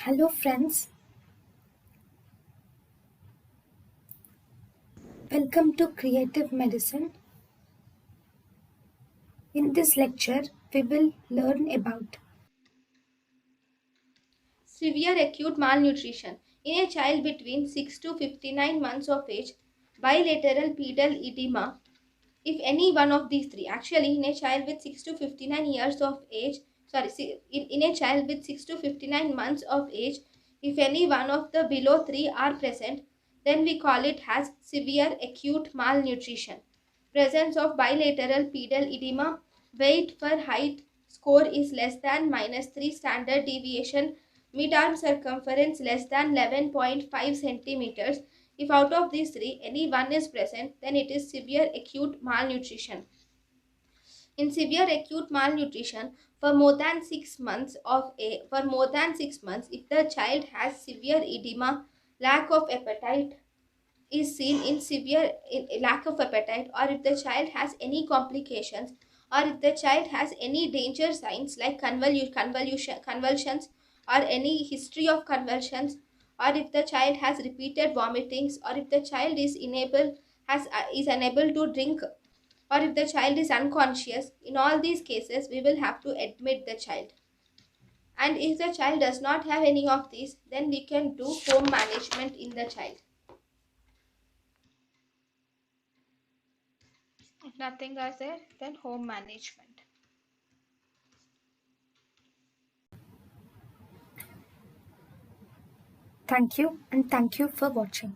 Hello, friends. Welcome to Creative Medicine. In this lecture, we will learn about Severe acute malnutrition in a child between 6 to 59 months of age, bilateral pedal edema, if any one of these three. Actually, in a child with 6 to 59 years of age, in a child with 6 to 59 months of age, if any one of the below three are present, then we call it as severe acute malnutrition. Presence of bilateral pedal edema, weight per height score is less than -3 standard deviation, mid-arm circumference less than 11.5 centimeters. If out of these three any one is present, then it is severe acute malnutrition. In severe acute malnutrition, for more than 6 months if the child has severe edema, lack of appetite is seen in severe lack of appetite, or if the child has any complications, or if the child has any danger signs like convulsions, or any history of convulsions, or if the child has repeated vomitings, or if the child is unable to drink, or if the child is unconscious. In all these cases we will have to admit the child. And if the child does not have any of these, then we can do home management in the child. If nothing is there, then home management. thank you and thank you for watching.